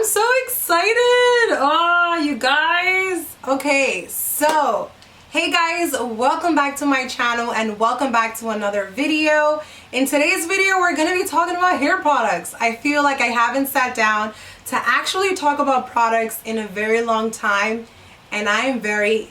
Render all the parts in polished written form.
I'm so excited. Oh, you guys. Okay, so hey guys, welcome back to my channel and welcome back to another video. In today's video, we're going to be talking about hair products. I feel like I haven't sat down to actually talk about products in a very long time, and I am very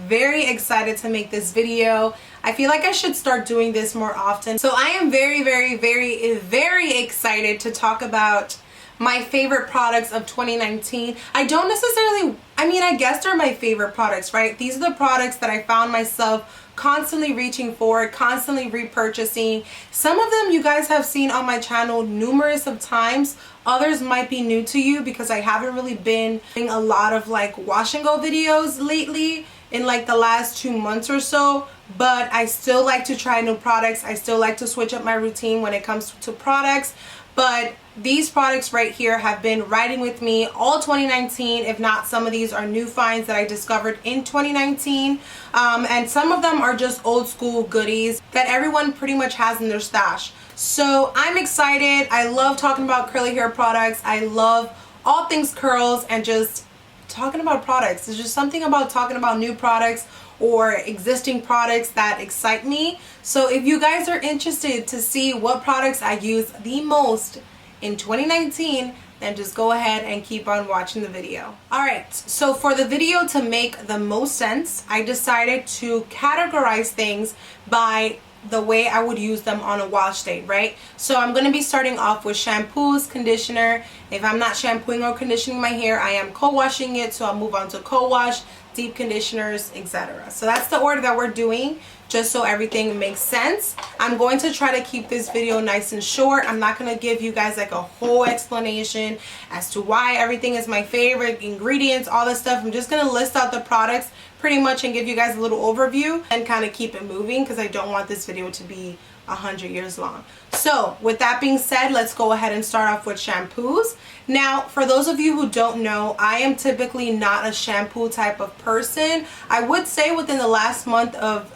excited to make this video. I feel like I should start doing this more often. So I am very excited to talk about my favorite products of 2019. I don't necessarily, I guess they're my favorite products, right? These are the products that I found myself constantly reaching for, constantly repurchasing. Some of them you guys have seen on my channel numerous of times. Others might be new to you because I haven't really been doing a lot of like wash and go videos lately in like the last 2 months or so, but I still like to try new products. I still like to switch up my routine when it comes to products. But these products right here have been riding with me all 2019. If not, some of these are new finds that I discovered in 2019. And some of them are just old school goodies that everyone pretty much has in their stash. So I'm excited. I love talking about curly hair products. I love all things curls and just talking about products. There's just something about talking about new products or existing products that excite me. So if you guys are interested to see what products I use the most in 2019, then just go ahead and keep on watching the video. Alright, so for the video to make the most sense, I decided to categorize things by the way I would use them on a wash day, right? So I'm going to be starting off with shampoos, conditioner. If I'm not shampooing or conditioning my hair, I am co-washing it, so I'll move on to co-wash, deep conditioners, etc. So that's the order that we're doing, just so everything makes sense. I'm going to try to keep this video nice and short. I'm not going to give you guys like a whole explanation as to why everything is my favorite, ingredients, all this stuff. I'm just going to list out the products pretty much and give you guys a little overview and kind of keep it moving because I don't want this video to be 100 years long. So with that being said, let's go ahead and start off with shampoos. Now, for those of you who don't know, I am typically not a shampoo type of person. I would say within the last month of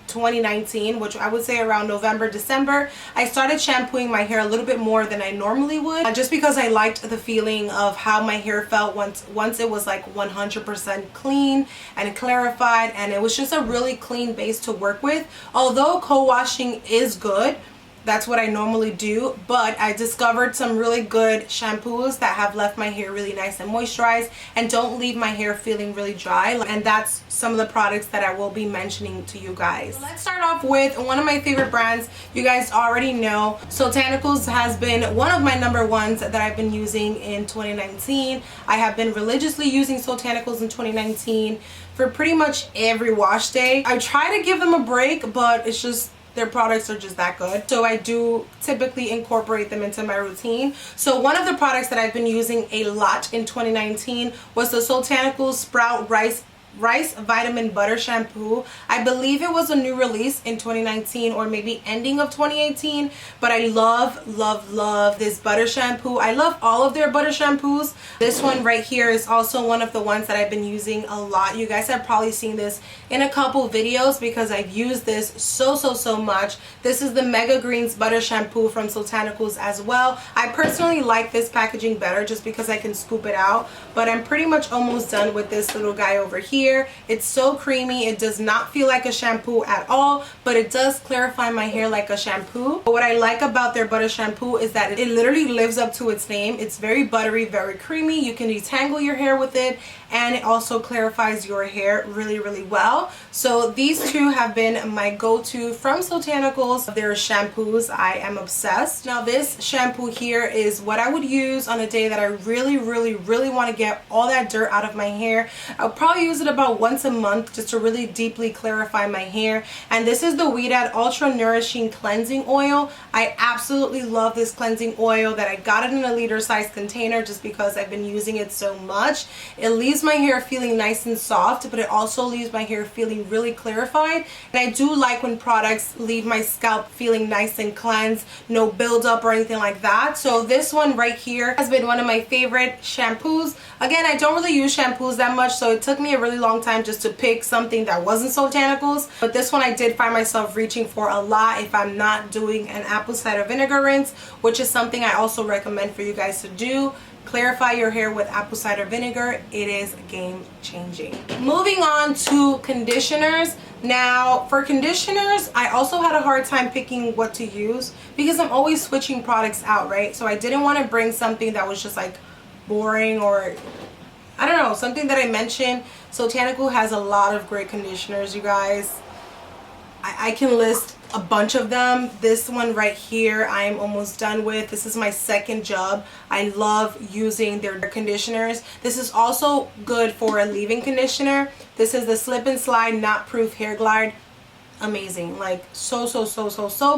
2019, which I would say around November, December, I started shampooing my hair a little bit more than I normally would, just because I liked the feeling of how my hair felt once it was like 100% clean and clarified, and it was just a really clean base to work with. Although co-washing is good, that's what I normally do, but I discovered some really good shampoos that have left my hair really nice and moisturized and don't leave my hair feeling really dry, and that's some of the products that I will be mentioning to you guys. So let's start off with one of my favorite brands. You guys already know, so Tanikas has been one of my number ones that I've been using in 2019. I have been religiously using Tanikas in 2019 for pretty much every wash day. I try to give them a break, but it's just their products are just that good, so I do typically incorporate them into my routine. So one of the products that I've been using a lot in 2019 was the Tanikas Sprout Rice Vitamin Butter Shampoo. I believe it was a new release in 2019 or maybe ending of 2018, but I love this butter shampoo. I love all of their butter shampoos. This one right here is also one of the ones that I've been using a lot. You guys have probably seen this in a couple videos because I've used this so much. This is the Mega Greens Butter Shampoo from Tanikas as well. I personally like this packaging better just because I can scoop it out, but I'm pretty much almost done with this little guy over here. It's so creamy. It does not feel like a shampoo at all, but it does clarify my hair like a shampoo. But what I like about their butter shampoo is that it literally lives up to its name. It's very buttery, very creamy. You can detangle your hair with it, and it also clarifies your hair really well. So these two have been my go-to from Tanikas. Their shampoos, I am obsessed. Now this shampoo here is what I would use on a day that I really want to get all that dirt out of my hair. I'll probably use it about once a month just to really deeply clarify my hair. And this is the Ouidad Ultra Nourishing Cleansing Oil. I absolutely love this cleansing oil that I got it in a liter size container just because I've been using it so much. It leaves my hair feeling nice and soft, but it also leaves my hair feeling really clarified. And I do like when products leave my scalp feeling nice and cleansed, no buildup or anything like that. So this one right here has been one of my favorite shampoos. Again, I don't really use shampoos that much, so it took me a really long time just to pick something that wasn't Tanikas. But this one I did find myself reaching for a lot if I'm not doing an apple cider vinegar rinse, which is something I also recommend for you guys to do. clarify your hair with apple cider vinegar. It is game changing. Moving on to conditioners. Now for conditioners, I also had a hard time picking what to use because I'm always switching products out, right? So I didn't want to bring something that was just like boring, or I don't know, something that I mentioned. So Tanikas has a lot of great conditioners, you guys. I can list a bunch of them. This one right here I am almost done with. This is my second job. I love using their conditioners. This is also good for a leave-in conditioner. This is the Slip and Slide Knot Proof Hair Glide. Amazing, like so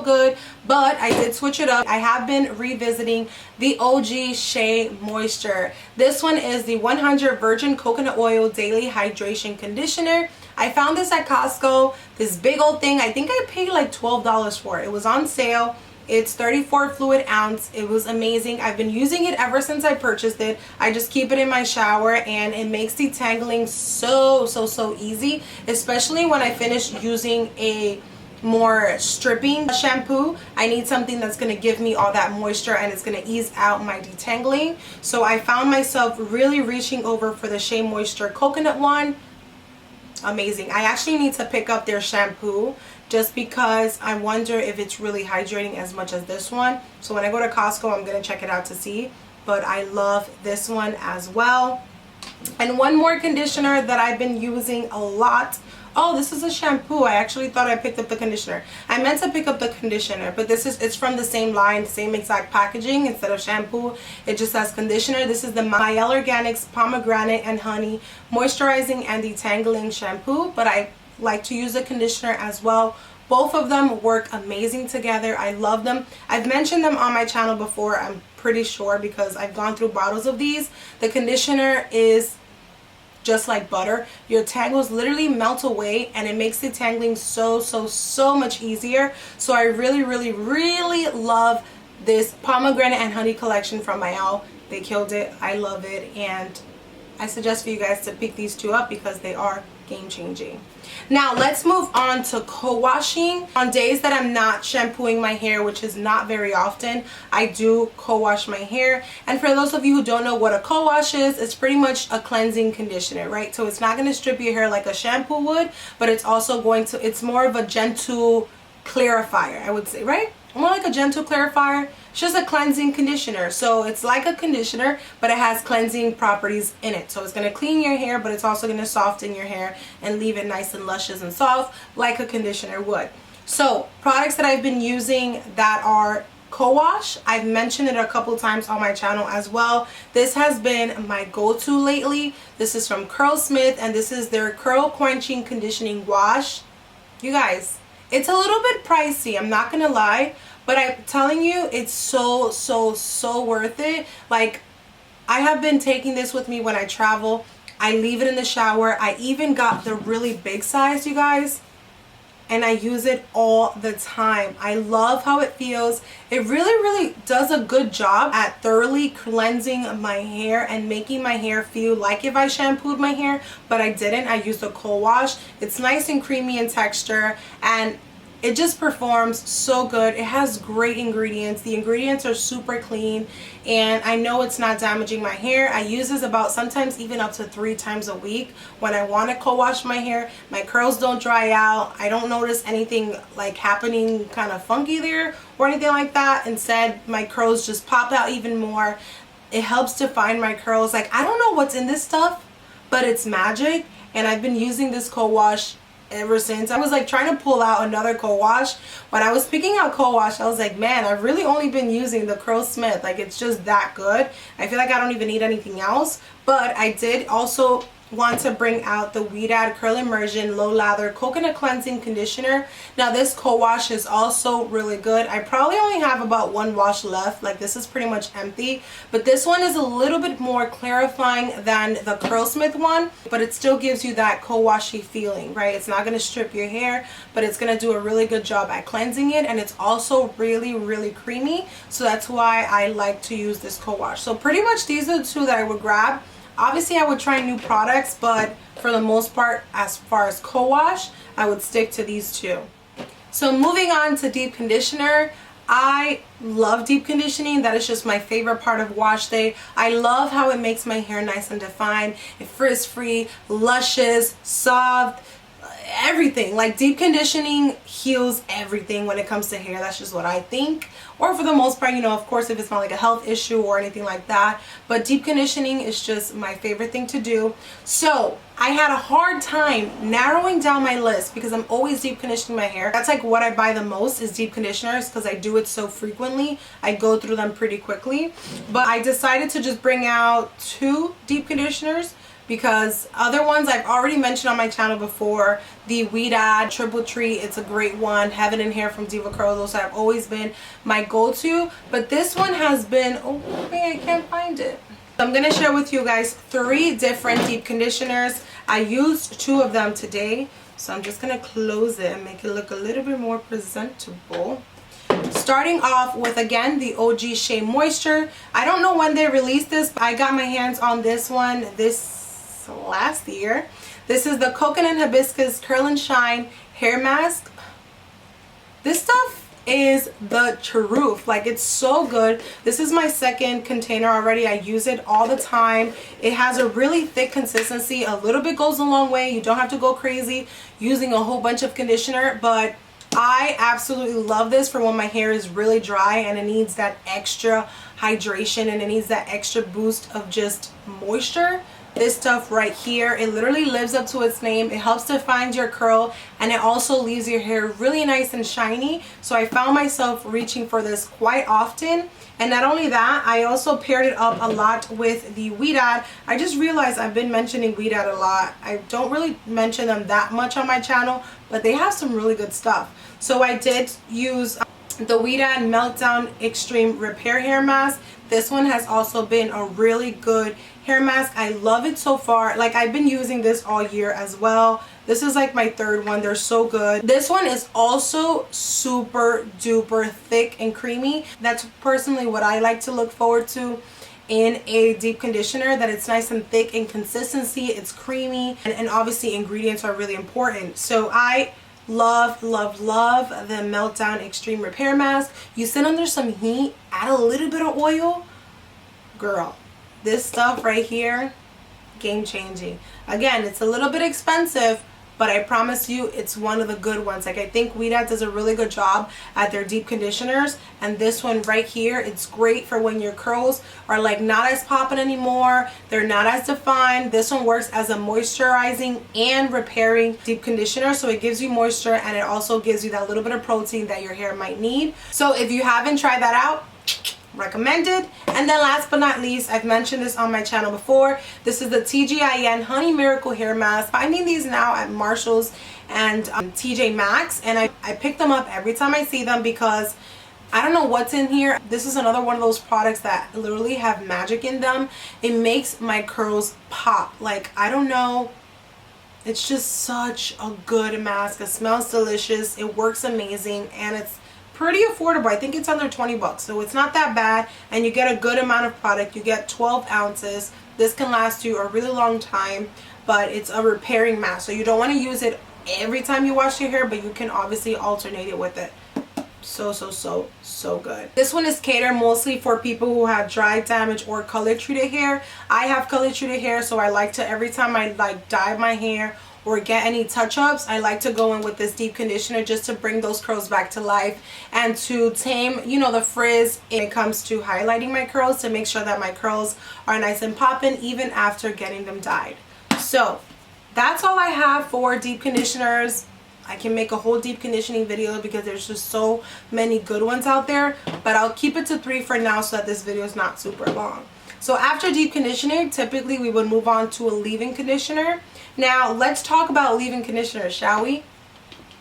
good. But I did switch it up. I have been revisiting the OG Shea Moisture. This one is the 100 Virgin Coconut Oil Daily Hydration Conditioner. I found this at Costco, this big old thing. I think I paid like $12 for it. It was on sale. It's 34 fluid ounce. It was amazing. I've been using it ever since I purchased it. I just keep it in my shower and it makes detangling so easy, especially when I finish using a more stripping shampoo. I need something that's going to give me all that moisture and it's going to ease out my detangling. So I found myself really reaching over for the Shea Moisture coconut one. Amazing. I actually need to pick up their shampoo just because I wonder if it's really hydrating as much as this one. So when I go to Costco, I'm going to check it out to see. But I love this one as well. And one more conditioner that I've been using a lot. Oh, this is a shampoo. I actually thought I picked up the conditioner. I meant to pick up the conditioner, but it's from the same line, same exact packaging. Instead of shampoo, it just says conditioner. This is the Mielle Organics Pomegranate and Honey Moisturizing and Detangling Shampoo, but I like to use the conditioner as well. Both of them work amazing together. I love them. I've mentioned them on my channel before, I'm pretty sure, because I've gone through bottles of these. The conditioner is just like butter. Your tangles literally melt away and it makes detangling so much easier. So I really love this pomegranate and honey collection from Mielle. They killed it. I love it, and I suggest for you guys to pick these two up because they are game changing. Now let's move on to co-washing. On days that I'm not shampooing my hair, which is not very often, I do co-wash my hair. And for those of you who don't know what a co-wash is, it's pretty much a cleansing conditioner, right? So it's not going to strip your hair like a shampoo would, but it's also going to, it's more of a gentle clarifier, I would say, right? More like a gentle clarifier. It's just a cleansing conditioner. So it's like a conditioner, but it has cleansing properties in it. So it's going to clean your hair, but it's also going to soften your hair and leave it nice and luscious and soft like a conditioner would. So products that I've been using that are Cowash, I've mentioned it a couple times on my channel as well. This has been my go-to lately. This is from Curlsmith, and this is their Curl Quenching Conditioning Wash. You guys, it's a little bit pricey, I'm not gonna lie, but I'm telling you, it's so worth it. Like, I have been taking this with me when I travel. I leave it in the shower. I even got the really big size, you guys, and I use it all the time. I love how it feels. It really does a good job at thoroughly cleansing my hair and making my hair feel like if I shampooed my hair, but I didn't. I used a co-wash. It's nice and creamy in texture, and it just performs so good. It has great ingredients. The ingredients are super clean, and I know it's not damaging my hair. I use this about sometimes even up to 3 times a week when I want to co-wash my hair. My curls don't dry out. I don't notice anything like happening kind of funky there or anything like that. Instead, my curls just pop out even more. It helps define my curls. Like, I don't know what's in this stuff, but it's magic, and I've been using this co-wash ever since. I was like trying to pull out another co-wash. When I was picking out co-wash, I was like, man, I've really only been using the Curlsmith. Like, it's just that good. I feel like I don't even need anything else. But I did also want to bring out the Ouidad Curl Immersion Low Lather Coconut Cleansing Conditioner. Now this co-wash is also really good. I probably only have about 1 wash left. Like, this is pretty much empty, but this one is a little bit more clarifying than the Curlsmith one, but it still gives you that co-washy feeling, right? It's not going to strip your hair, but it's going to do a really good job at cleansing it, and it's also really creamy. So that's why I like to use this co-wash. So pretty much these are the two that I would grab. Obviously, I would try new products, but for the most part, as far as co-wash, I would stick to these two. So moving on to deep conditioner, I love deep conditioning. That is just my favorite part of wash day. I love how it makes my hair nice and defined, it frizz-free, luscious, soft, everything. Like, deep conditioning heals everything when it comes to hair. That's just what I think. Or for the most part, you know, of course, if it's not like a health issue or anything like that. But deep conditioning is just my favorite thing to do. So I had a hard time narrowing down my list because I'm always deep conditioning my hair. That's like what I buy the most, is deep conditioners, because I do it so frequently. I go through them pretty quickly. But I decided to just bring out 2 deep conditioners, because other ones I've already mentioned on my channel before. The Weedad Triple Treat, it's a great one. Heaven and Hair from Diva Curls, those have always been my go-to. But this one has been, oh wait, I can't find it. I'm gonna share with you guys 3 different deep conditioners. I used 2 of them today, so I'm just gonna close it and make it look a little bit more presentable. Starting off with, again, the OG Shea Moisture. I don't know when they released this, but I got my hands on this one last year. This is the Coconut Hibiscus Curl and Shine Hair Mask. This stuff is the truth. Like, it's so good. This is my 2nd container already. I use it all the time. It has a really thick consistency. A little bit goes a long way. You don't have to go crazy using a whole bunch of conditioner, but I absolutely love this for when my hair is really dry and it needs that extra hydration and it needs that extra boost of just moisture. This stuff right here, it literally lives up to its name. It helps define your curl, and it also leaves your hair really nice and shiny. So I found myself reaching for this quite often. And not only that, I also paired it up a lot with the Weedad. I just realized I've been mentioning Weedad a lot. I don't really mention them that much on my channel, but they have some really good stuff. So I did use the Weedad Meltdown Extreme Repair Hair Mask. This one has also been a really good hair mask. I love it so far. Like, I've been using this all year as well. This is like my 3rd one. They're so good. This one is also super duper thick and creamy. That's personally what I like to look forward to in a deep conditioner, that it's nice and thick in consistency, it's creamy, and obviously ingredients are really important. So I love the Meltdown Extreme Repair Mask. You sit under some heat, add a little bit of oil, girl, this stuff right here, game changing. Again, it's a little bit expensive, but I promise you it's one of the good ones. Like, I think Weedad does a really good job at their deep conditioners, and this one right here, it's great for when your curls are like not as popping anymore, they're not as defined. This one works as a moisturizing and repairing deep conditioner, so it gives you moisture and it also gives you that little bit of protein that your hair might need. So if you haven't tried that out, recommended. And then last but not least, I've mentioned this on my channel before, this is the TGIN Honey Miracle Hair Mask. Finding these now at Marshall's and TJ Maxx, and I pick them up every time I see them because I don't know what's in here. This is another one of those products that literally have magic in them. It makes my curls pop. Like, I don't know, it's just such a good mask. It smells delicious, it works amazing, and it's pretty affordable. I think it's under 20 bucks, so it's not that bad, and you get a good amount of product. You get 12 ounces. This can last you a really long time, but it's a repairing mask, so you don't want to use it every time you wash your hair, but you can obviously alternate it with it. So good. This one is catered mostly for people who have dry, damaged, or color treated hair. I have color treated hair, so I like to, every time I like dye my hair or get any touch-ups, I like to go in with this deep conditioner just to bring those curls back to life and to tame, you know, the frizz when it comes to highlighting my curls, to make sure that my curls are nice and popping even after getting them dyed. So that's all I have for deep conditioners. I can make a whole deep conditioning video because there's just so many good ones out there, but I'll keep it to 3 for now so that this video is not super long. So after deep conditioning, typically we would move on to a leave-in conditioner. Now let's talk about leave-in conditioner, shall we?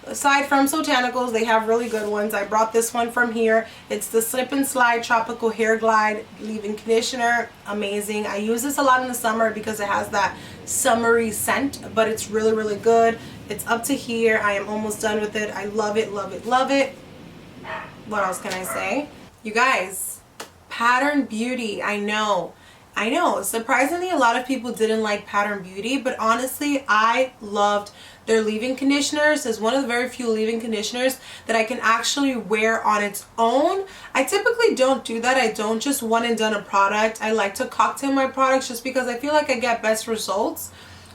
Aside from Tanikas, they have really good ones. I brought this one from here. It's the Slip and Slide Tropical Hair Glide leave-in conditioner. Amazing. I use this a lot in the summer because it has that summery scent, but it's really good. It's up to here. I am almost done with it. I love it. What else can I say? You guys, Pattern Beauty, I know I know, surprisingly a lot of people didn't like Pattern Beauty, but honestly I loved their leave-in conditioners. It's one of the very few leave-in conditioners that I can actually wear on its own. I typically don't do that. I don't just one and done a product. I like to cocktail my products just because I feel like I get best results.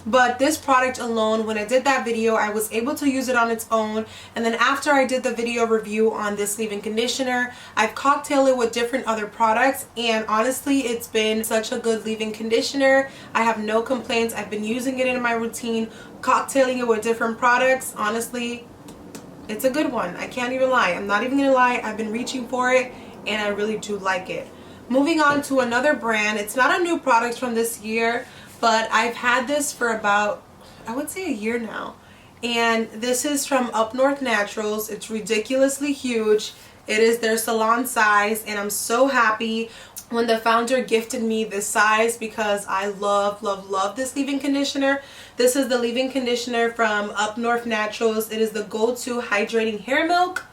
But this product alone, when I did that video, I was able to use it on its own. And then after I did the video review on this leave-in conditioner, I've cocktailed it with different other products. And honestly, it's been such a good leave-in conditioner. I have no complaints. I've been using it in my routine, cocktailing it with different products. Honestly, it's a good one. I can't even lie. I'm not even gonna lie. I've been reaching for it and I really do like it. Moving on to another brand. It's not a new product from this year, but I've had this for about, I would say, a year now. And this is from Up North Naturals. It's ridiculously huge. It is their salon size, and I'm so happy when the founder gifted me this size because I love, love, love this leave-in conditioner. This is the leave-in conditioner from Up North Naturals. It is the go-to hydrating hair milk.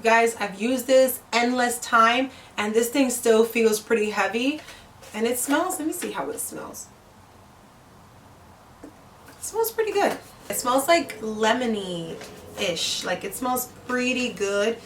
Guys, I've used this endless time, and this thing still feels pretty heavy. And it smells, let me see how it smells. It smells pretty good. It smells like lemony-ish. Like it smells pretty good.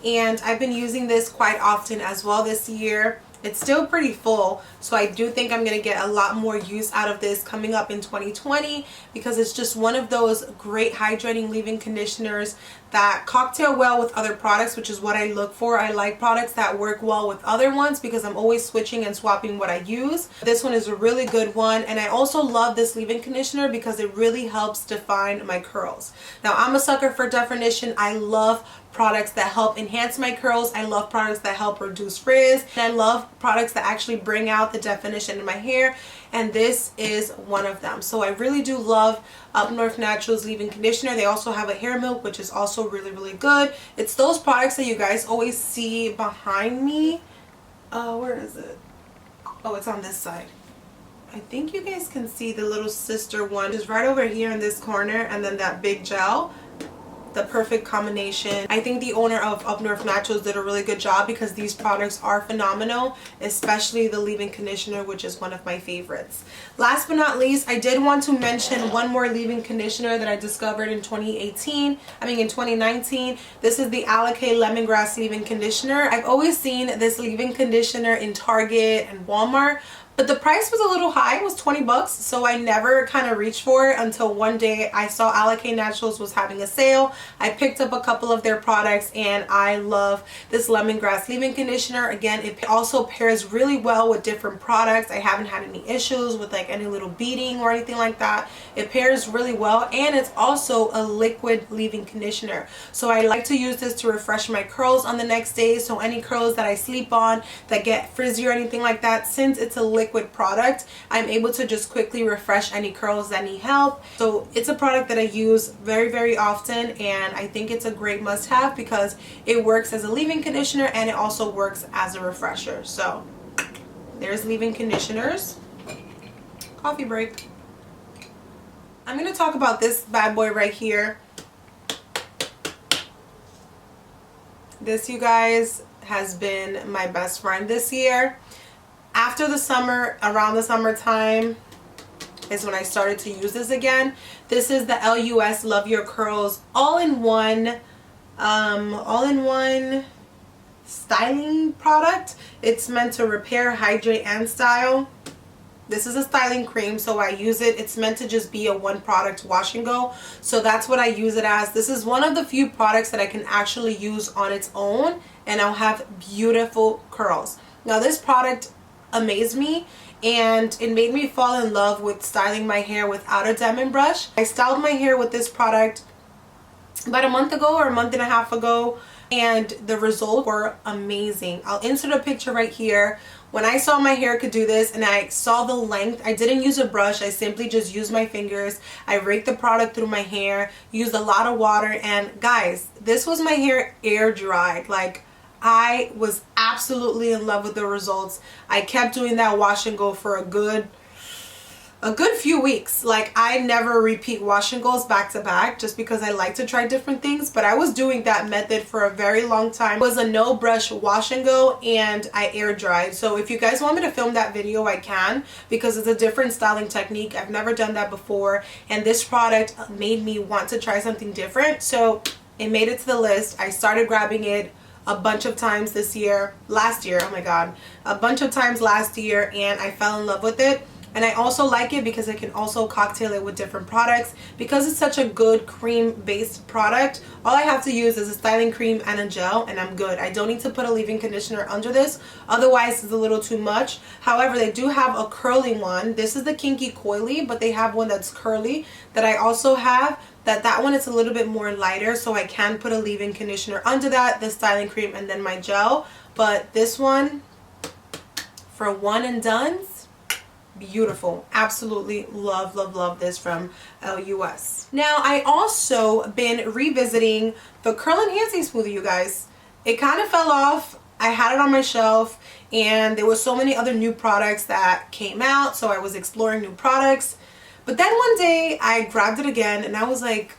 And I've been using this quite often as well this year. It's still pretty full, so I do think I'm going to get a lot more use out of this coming up in 2020 because it's just one of those great hydrating leave-in conditioners that cocktail well with other products, which is what I look for. I like products that work well with other ones because I'm always switching and swapping what I use. This one is a really good one, and I also love this leave-in conditioner because it really helps define my curls. Now, I'm a sucker for definition. I love products that help enhance my curls. I love products that help reduce frizz. And I love products that actually bring out the definition in my hair. And this is one of them. So I really do love Up North Naturals leave-in conditioner. They also have a hair milk, which is also really, really good. It's those products that you guys always see behind me. Where is it? Oh, it's on this side. I think you guys can see the little sister one is right over here in this corner, and then that big gel. The perfect combination. I think the owner of Up North Naturals did a really good job because these products are phenomenal, especially the leave-in conditioner, which is one of my favorites. Last but not least, I did want to mention one more leave-in conditioner that I discovered in 2019. This is the Alakay Lemongrass leave-in conditioner. I've always seen this leave-in conditioner in Target and Walmart, but the price was a little high. It was 20 bucks, so I never kind of reached for it until one day I saw Alakay Naturals was having a sale. I picked up a couple of their products, and I love this lemongrass leave-in conditioner. Again, it also pairs really well with different products. I haven't had any issues with like any little beading or anything like that. It pairs really well, and it's also a liquid leave-in conditioner. So I like to use this to refresh my curls on the next day. So any curls that I sleep on that get frizzy or anything like that, since it's a liquid product, I'm able to just quickly refresh any curls that need help. So it's a product that I use very, very often, and I think it's a great must-have because it works as a leave-in conditioner and it also works as a refresher. So there's leave-in conditioners. Coffee break. I'm going to talk about this bad boy right here. This, you guys, has been my best friend this year. After the summer, around the summertime is when I started to use this again. This is the LUS Love Your Curls all-in-one styling product. It's meant to repair, hydrate, and style. This is a styling cream, so I use it. It's meant to just be a one product wash and go. So that's what I use it as. This is one of the few products that I can actually use on its own, and I'll have beautiful curls. Now this product amazed me, and it made me fall in love with styling my hair without a diamond brush. I styled my hair with this product about a month ago or a month and a half ago, and the results were amazing. I'll insert a picture right here. When I saw my hair could do this and I saw the length, I didn't use a brush. I simply just used my fingers. I raked the product through my hair, used a lot of water, and guys, this was my hair air dried. Like, I was absolutely in love with the results. I kept doing that wash and go for a good a good few weeks. Like, I never repeat wash and goes back to back just because I like to try different things, but I was doing that method for a very long time. It was a no brush wash and go, and I air dried. So if you guys want me to film that video, I can, because it's a different styling technique. I've never done that before, and this product made me want to try something different, so it made it to the list. I started grabbing it a bunch of times last year, oh my god, a bunch of times last year, and I fell in love with it. And I also like it because I can also cocktail it with different products. Because it's such a good cream based product, all I have to use is a styling cream and a gel, and I'm good. I don't need to put a leave-in conditioner under this, otherwise it's a little too much. However, they do have a curly one. This is the Kinky Coily, but they have one that's curly that I also have. That one is a little bit more lighter, so I can put a leave-in conditioner under that, the styling cream, and then my gel. But this one, for one and dones, beautiful. Absolutely love this from LUS. Now, I also been revisiting the Curl Enhancing Smoothie, you guys. It kind of fell off. I had it on my shelf, and there were so many other new products that came out, so I was exploring new products. But then one day I grabbed it again, and I was like,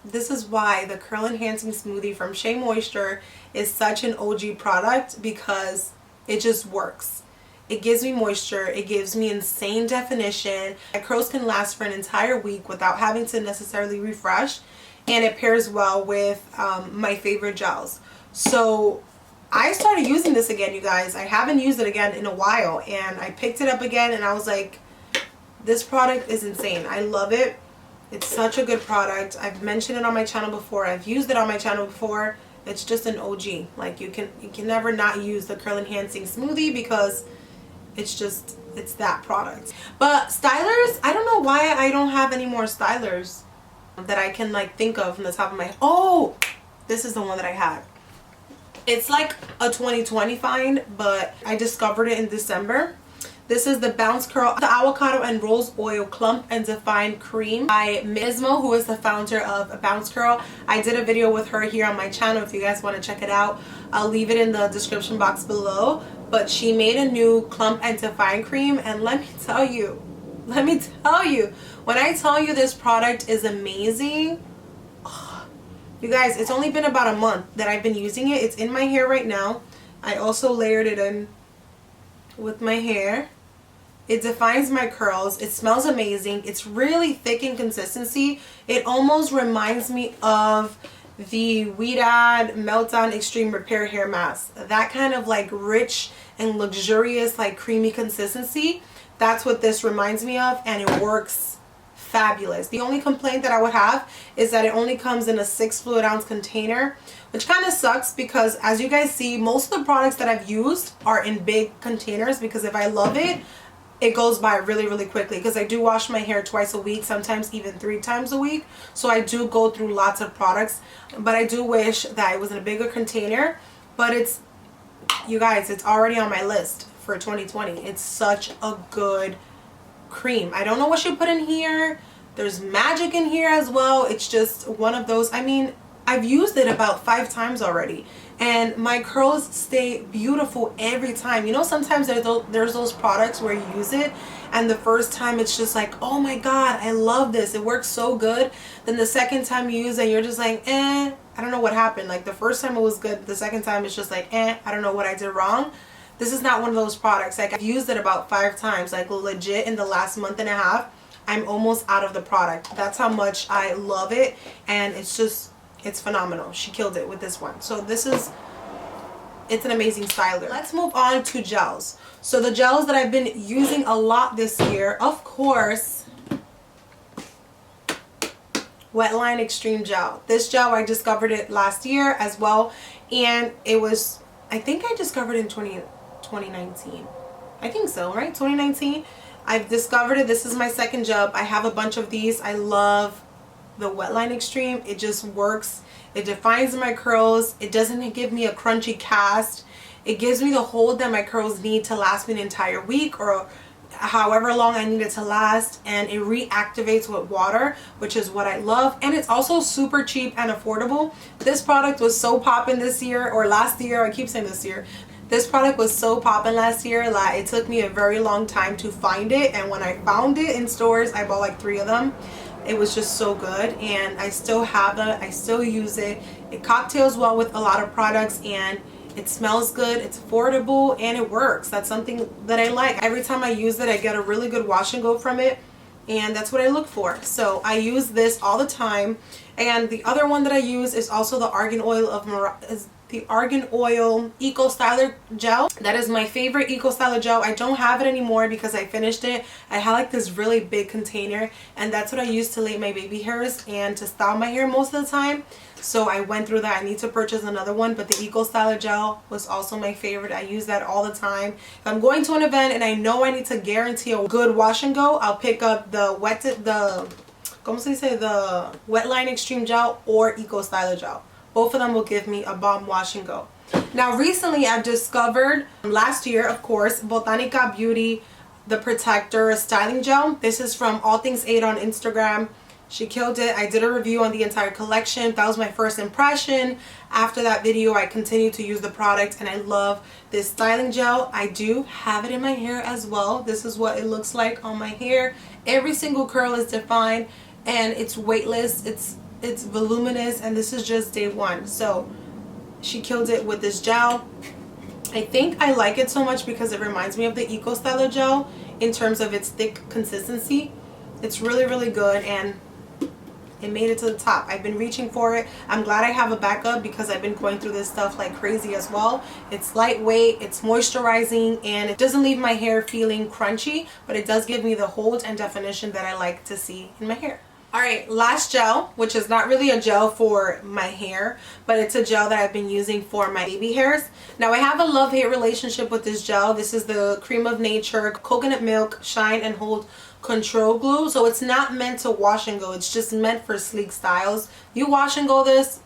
this is why the Curl Enhancing Smoothie from Shea Moisture is such an OG product, because it just works. It gives me moisture, it gives me insane definition. My curls can last for an entire week without having to necessarily refresh, and it pairs well with my favorite gels. So I started using this again, you guys. I haven't used it again in a while, and I picked it up again, and I was like, this product is insane. I love it. It's such a good product. I've mentioned it on my channel before. I've used it on my channel before. It's just an OG. Like, you can never not use the Curl Enhancing Smoothie, because it's that product. But stylers, I don't know why I don't have any more stylers that I can like think of from the top of my head. Oh, this is the one that I had. It's like a 2020 find, but I discovered it in December. This is the Bounce Curl, the Avocado and Rose Oil Clump and Define Cream by Mismo, who is the founder of Bounce Curl. I did a video with her here on my channel if you guys want to check it out. I'll leave it in the description box below. But she made a new Clump and Define Cream, and let me tell you, when I tell you this product is amazing, you guys, it's only been about a month that I've been using it. It's in my hair right now. I also layered it in with my hair. It defines my curls. It smells amazing. It's really thick in consistency. It almost reminds me of the Ouidad Meltdown Extreme Repair Hair Mask. That kind of like rich and luxurious, like creamy consistency. That's what this reminds me of, and it works fabulous. The only complaint that I would have is that it only comes in a 6 fluid ounce container, which kind of sucks, because as you guys see, most of the products that I've used are in big containers, because if I love it, it goes by really quickly, because I do wash my hair twice a week, sometimes even 3 times a week. So I do go through lots of products, but I do wish that it was in a bigger container. But it's, you guys, it's already on my list for 2020. It's such a good cream. I don't know what she put in here. There's magic in here as well. It's just one of those, I mean, I've used it about 5 times already, and my curls stay beautiful every time. You know, sometimes there's those products where you use it and the first time it's just like, oh my god, I love this, it works so good. Then the second time you use it, you're just like, I don't know what happened. Like, the first time it was good, the second time it's just like, I don't know what I did wrong. This is not one of those products. Like, I've used it about 5 times, like legit in the last month and a half. I'm almost out of the product. That's how much I love it, and it's phenomenal. She killed it with this one. So it's an amazing styler. Let's move on to gels. So the gels that I've been using a lot this year, of course, Wetline Extreme Gel. This gel, I discovered it last year as well, and it was, I think I discovered it in 2019. I think so, right? 2019. I've discovered it. This is my second gel. I have a bunch of these. I love the Wetline Extreme. It just works. It defines my curls. It doesn't give me a crunchy cast. It gives me the hold that my curls need to last me an entire week or however long I need it to last, and it reactivates with water, which is what I love. And it's also super cheap and affordable. This product was so poppin' this year, or last year, I keep saying this year. This product was so poppin' last year, like it took me a very long time to find it, and when I found it in stores, I bought like 3 of them. It was just so good, and I still have it. I still use it. It cocktails well with a lot of products, and it smells good, it's affordable, and it works. That's something that I like. Every time I use it, I get a really good wash and go from it, and that's what I look for. So I use this all the time. And the other one that I use is also the Argan Oil of the Argan Oil Eco Styler Gel. That is my favorite Eco Styler gel. I don't have it anymore because I finished it. I had like this really big container, and that's what I use to lay my baby hairs and to style my hair most of the time. So I went through that. I need to purchase another one, but the Eco Styler Gel was also my favorite. I use that all the time. If I'm going to an event and I know I need to guarantee a good wash and go, I'll pick up the Wetline Extreme Gel or Eco Styler Gel. Both of them will give me a bomb wash and go. Now recently I've discovered, last year of course, Botanica Beauty, the Protector Styling Gel. This is from All Things 8 on Instagram. She killed it. I did a review on the entire collection. That was my first impression. After that video, I continued to use the product, and I love this styling gel. I do have it in my hair as well. This is what it looks like on my hair. Every single curl is defined, and it's weightless. It's voluminous, and this is just day one. So she killed it with this gel. I think I like it so much because it reminds me of the Eco Styler gel in terms of its thick consistency. It's really, really good, and it made it to the top. I've been reaching for it. I'm glad I have a backup because I've been going through this stuff like crazy as well. It's lightweight, it's moisturizing, and it doesn't leave my hair feeling crunchy, but it does give me the hold and definition that I like to see in my hair. Alright, last gel, which is not really a gel for my hair, but it's a gel that I've been using for my baby hairs. Now I have a love-hate relationship with this gel. This is the Cream of Nature Coconut Milk Shine and Hold Control Glue. So it's not meant to wash and go. It's just meant for sleek styles. You wash and go this,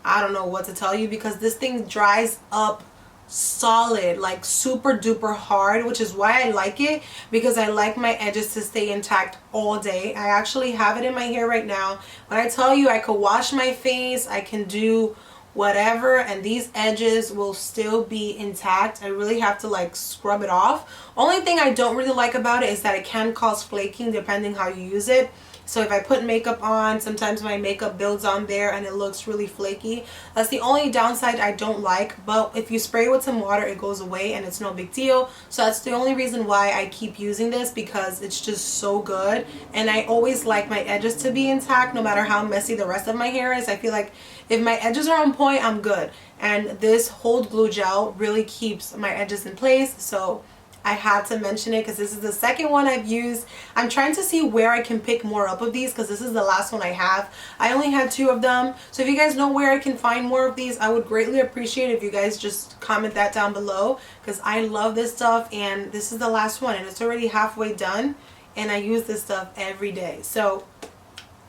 I don't know what to tell you, because this thing dries up solid, like super duper hard, which is why I like it, because I like my edges to stay intact all day. I actually have it in my hair right now. When I tell you I could wash my face, I can do whatever, and these edges will still be intact. I really have to like scrub it off. Only thing I don't really like about it is that it can cause flaking depending how you use it. So if I put makeup on, sometimes my makeup builds on there and it looks really flaky. That's the only downside I don't like, but if you spray with some water, it goes away and it's no big deal. So that's the only reason why I keep using this, because it's just so good. And I always like my edges to be intact no matter how messy the rest of my hair is. I feel like if my edges are on point, I'm good. And this Hold Glue Gel really keeps my edges in place. So I had to mention it because this is the second one I've used. I'm trying to see where I can pick more up of these because this is the last one I have. I only had 2 of them. So if you guys know where I can find more of these, I would greatly appreciate if you guys just comment that down below, because I love this stuff, and this is the last one and it's already halfway done, and I use this stuff every day. So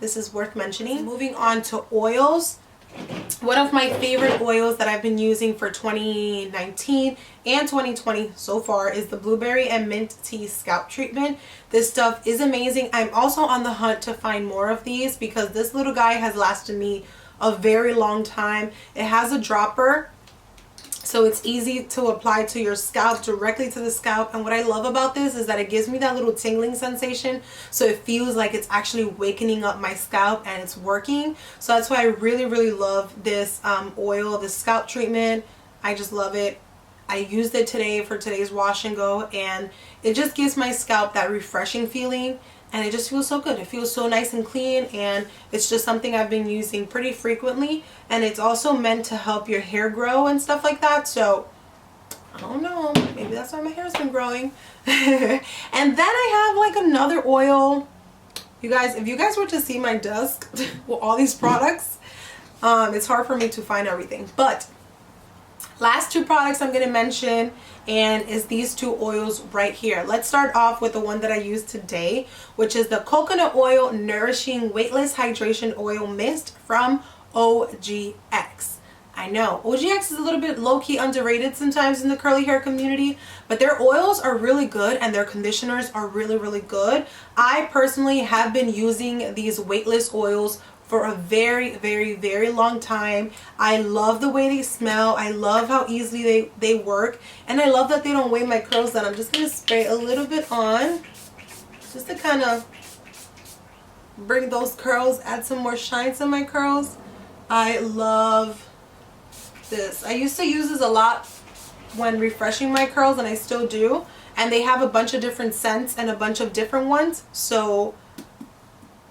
this is worth mentioning. Moving on to oils. One of my favorite oils that I've been using for 2019 and 2020 so far is the Blueberry and Mint Tea Scalp Treatment. This stuff is amazing. I'm also on the hunt to find more of these because this little guy has lasted me a very long time. It has a dropper, so it's easy to apply to your scalp, directly to the scalp. And what I love about this is that it gives me that little tingling sensation, so it feels like it's actually wakening up my scalp and it's working. So that's why I really, really love this oil, this scalp treatment. I just love it. I used it today for today's wash and go, and it just gives my scalp that refreshing feeling, and it just feels so good. It feels so nice and clean, and it's just something I've been using pretty frequently. And it's also meant to help your hair grow and stuff like that. So I don't know, maybe that's why my hair's been growing. And then I have like another oil. You guys, if you guys were to see my desk with all these products, it's hard for me to find everything. But last 2 products I'm going to mention, and is these 2 oils right here. Let's start off with the one that I use today, which is the Coconut Oil Nourishing Weightless Hydration Oil Mist from OGX. I know OGX is a little bit low-key underrated sometimes in the curly hair community, but their oils are really good and their conditioners are really, really good. I personally have been using these weightless oils for a very, very, very long time. I love the way they smell. I love how easily they work. And I love that they don't weigh my curls down. I'm just going to spray a little bit on just to kind of bring those curls, add some more shine to my curls. I love this. I used to use this a lot when refreshing my curls, and I still do. And they have a bunch of different scents and a bunch of different ones. So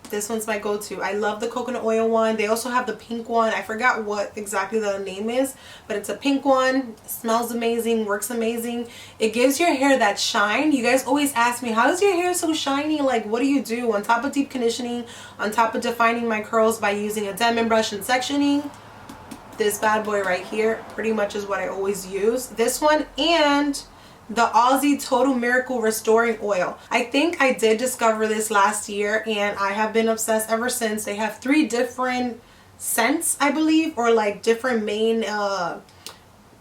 this one's my go-to. I love the coconut oil one. They also have the pink one. I forgot what exactly the name is, but it's a pink one. It smells amazing, works amazing. It gives your hair that shine. You guys always ask me, how is your hair so shiny? Like, what do you do? On top of deep conditioning, on top of defining my curls by using a diamond brush and sectioning, this bad boy right here pretty much is what I always use. This one and the Aussie Total Miracle Restoring Oil. I think I did discover this last year and I have been obsessed ever since. They have 3 different scents, I believe, or like different main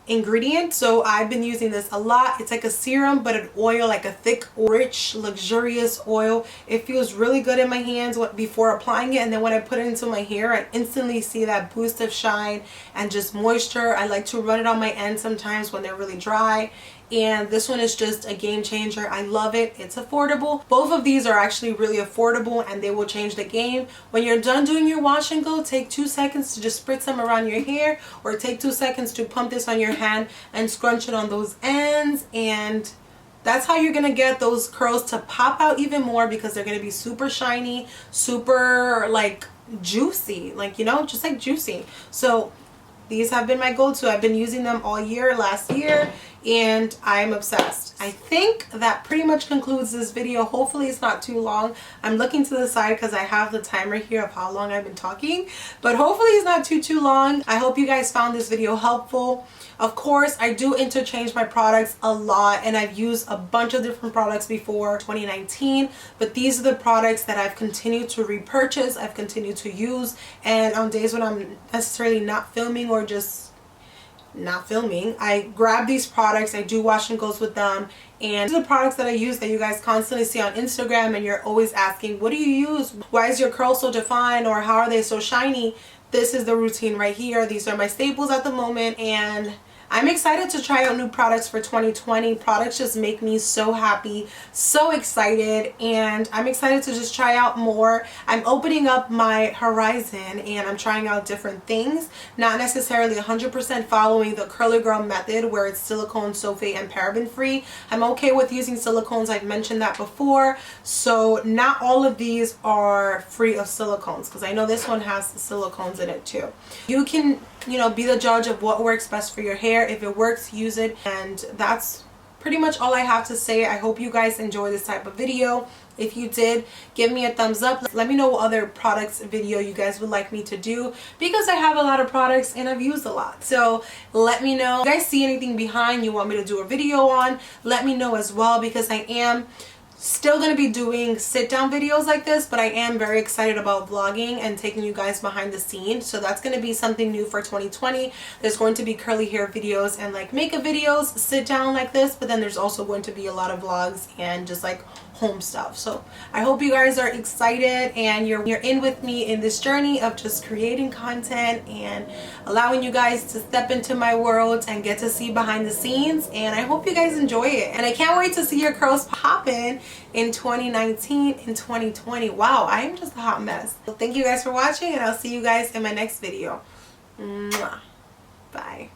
ingredients. So I've been using this a lot. It's like a serum but an oil, like a thick, rich, luxurious oil. It feels really good in my hands before applying it, and then when I put it into my hair, I instantly see that boost of shine and just moisture. I like to run it on my ends sometimes when they're really dry. And this one is just a game changer. I love it. It's affordable. Both of these are actually really affordable and they will change the game. When you're done doing your wash and go, take 2 seconds to just spritz them around your hair, or take 2 seconds to pump this on your hand and scrunch it on those ends. And that's how you're gonna get those curls to pop out even more, because they're gonna be super shiny, super like juicy, like, you know, just like juicy. So these have been my go-to. I've been using them all year, last year, and I'm obsessed. I think that pretty much concludes this video. Hopefully it's not too long. I'm looking to the side because I have the timer here of how long I've been talking, but hopefully it's not too long. I hope you guys found this video helpful. Of course, I do interchange my products a lot, and I've used a bunch of different products before 2019, but these are the products that I've continued to repurchase, I've continued to use, and on days when I'm necessarily not filming or just not filming, I grab these products, I do wash and goes with them. And these are the products that I use that you guys constantly see on Instagram, and you're always asking, what do you use? Why is your curl so defined, or how are they so shiny? This is the routine right here. These are my staples at the moment, and I'm excited to try out new products for 2020. Products just make me so happy, so excited, and I'm excited to just try out more. I'm opening up my horizon and I'm trying out different things, not necessarily 100% following the curly girl method where it's silicone, sulfate, and paraben free. I'm okay with using silicones. I've mentioned that before. So not all of these are free of silicones, because I know this one has silicones in it too. You can, you know, be the judge of what works best for your hair. If it works, use it. And that's pretty much all I have to say. I hope you guys enjoy this type of video. If you did, give me a thumbs up. Let me know what other products video you guys would like me to do, because I have a lot of products and I've used a lot. So let me know. If you guys see anything behind you want me to do a video on, let me know as well, because I am still going to be doing sit down videos like this, but I am very excited about vlogging and taking you guys behind the scenes. So that's going to be something new for 2020. There's going to be curly hair videos and like makeup videos, sit down like this, but then there's also going to be a lot of vlogs and just like home stuff. So I hope you guys are excited and you're in with me in this journey of just creating content and allowing you guys to step into my world and get to see behind the scenes. And I hope you guys enjoy it, and I can't wait to see your curls popping in 2019 and 2020. Wow, I am just a hot mess. So thank you guys for watching, and I'll see you guys in my next video. Mwah. Bye.